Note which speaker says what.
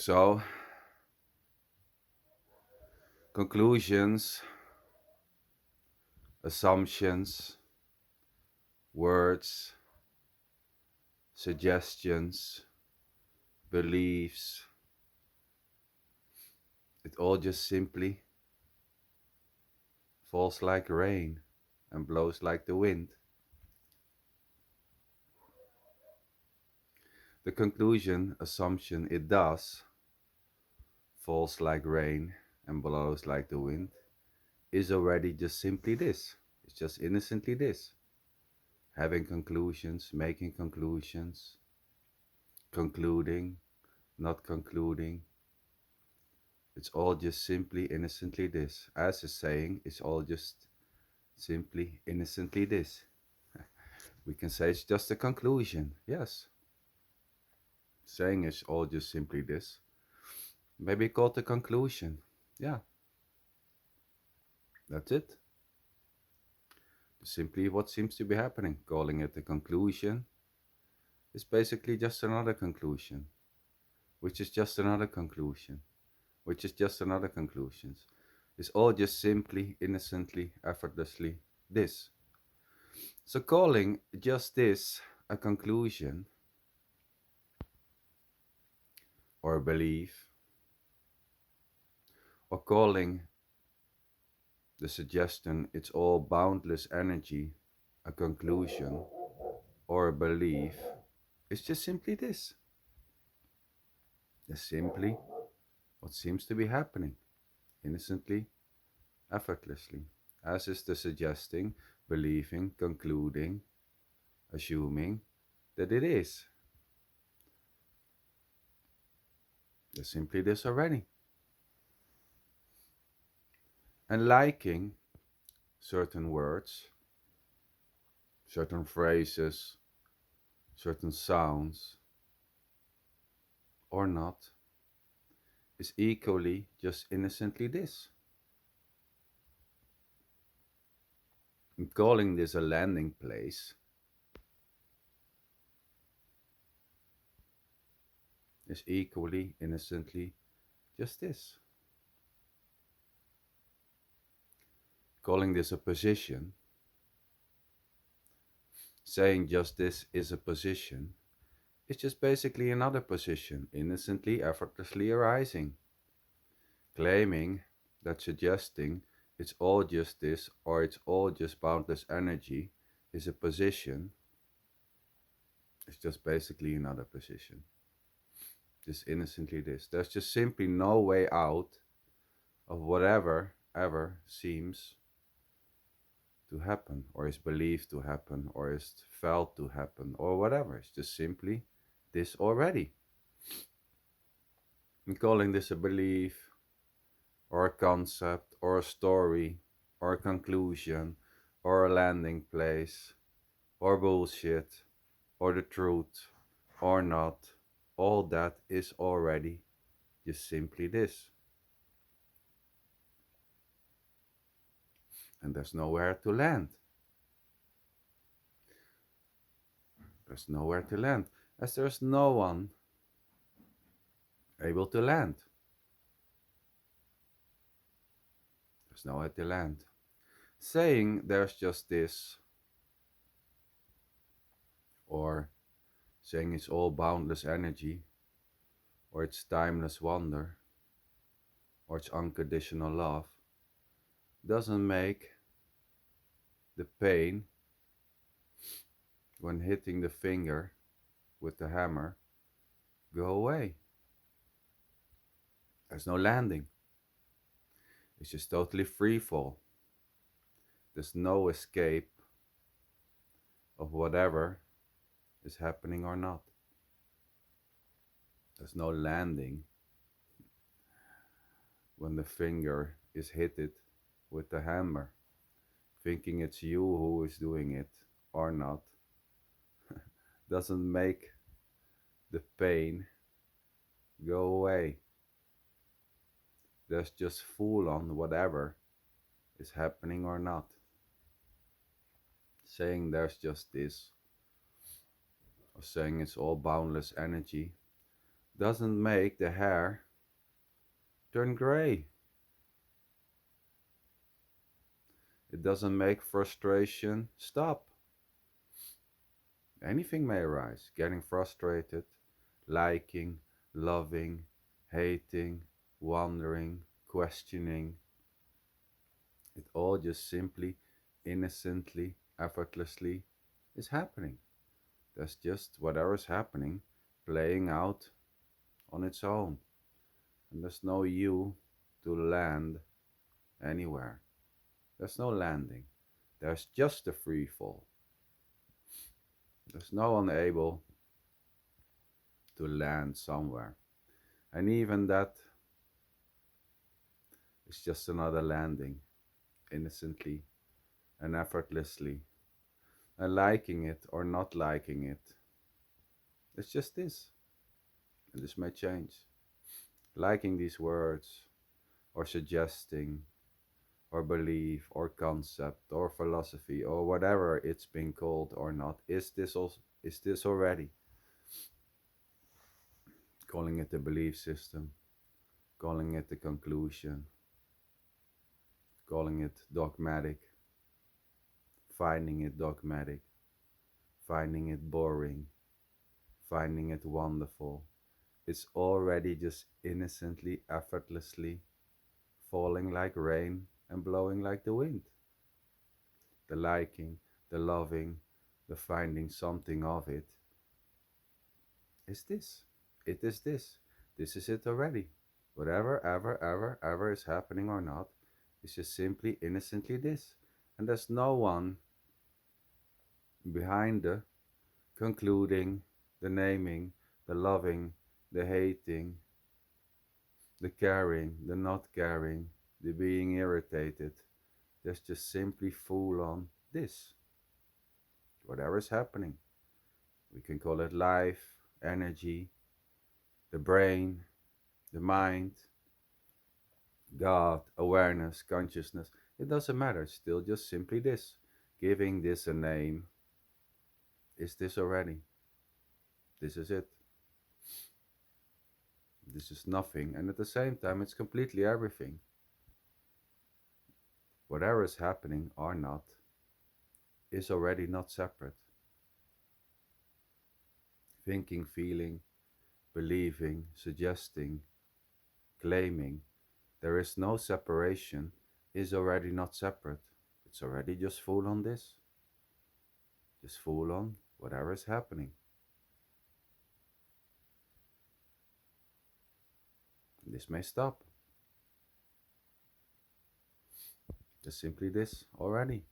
Speaker 1: So, conclusions, assumptions, words, suggestions, beliefs, it all just simply falls like rain and blows like the wind. The conclusion, assumption, it does, falls like rain and blows like the wind, is already just simply this. It's just innocently this. Having conclusions, making conclusions, concluding, not concluding. It's all just simply innocently this. As is saying, it's all just simply innocently this. We can say it's just a conclusion. Yes. Saying it's all just simply this. Maybe called the conclusion. Yeah. That's it. Simply what seems to be happening. Calling it a conclusion is basically just another conclusion, which is just another conclusion, which is just another conclusion. It's all just simply, innocently, effortlessly this. So calling just this a conclusion or a belief, or calling the suggestion it's all boundless energy a conclusion or a belief, it's just simply this. Just simply what seems to be happening, innocently, effortlessly, as is the suggesting, believing, concluding, assuming that it is. Just simply this already. And liking certain words, certain phrases, certain sounds, or not, is equally just innocently this. And calling this a landing place is equally innocently just this. Calling this a position, saying just this is a position, is just basically another position, innocently, effortlessly arising. Claiming that suggesting it's all just this or it's all just boundless energy is a position, it's just basically another position. Just innocently this. There's just simply no way out of whatever ever seems to happen, or is believed to happen, or is felt to happen, or whatever. It's just simply this already. And calling this a belief, or a concept, or a story, or a conclusion, or a landing place, or bullshit, or the truth, or not, all that is already just simply this. And there's nowhere to land. There's nowhere to land, as there's no one able to land. There's nowhere to land. Saying there's just this, or saying it's all boundless energy, or it's timeless wonder, or it's unconditional love, doesn't make the pain when hitting the finger with the hammer go away. There's no landing. It's just totally free fall. There's no escape of whatever is happening or not. There's no landing when the finger is hit it with the hammer, thinking it's you who is doing it or not. Doesn't make the pain go away. There's just full on whatever is happening or not. Saying there's just this, or saying it's all boundless energy, doesn't make the hair turn gray. It doesn't make frustration stop. Anything may arise. Getting frustrated, liking, loving, hating, wondering, questioning. It all just simply, innocently, effortlessly is happening. That's just whatever is happening, playing out on its own. And there's no you to land anywhere. There's no landing. There's just a free fall. There's no one able to land somewhere. And even that is just another landing, innocently and effortlessly. And liking it or not liking it, it's just this. And this may change. Liking these words, or suggesting, or belief, or concept, or philosophy, or whatever it's been called or not, is this already? Calling it the belief system, calling it the conclusion, calling it dogmatic, finding it dogmatic, finding it boring, finding it wonderful. It's already just innocently, effortlessly falling like rain and blowing like the wind. The liking, the loving, the finding something of it is this. It is this. This is it already. Whatever, ever is happening or not, is just simply innocently this. And there's no one behind the concluding, the naming, the loving, the hating, the caring, the not caring, the being irritated. There's just simply full on this. Whatever is happening. We can call it life, energy, the brain, the mind, God, awareness, consciousness. It doesn't matter. It's still just simply this. Giving this a name. Is this already? This is it. This is nothing. And at the same time, it's completely everything. Whatever is happening or not is already not separate. Thinking, feeling, believing, suggesting, claiming, there is no separation, is already not separate. It's already just full on this. Just full on whatever is happening. This may stop. Just simply this already.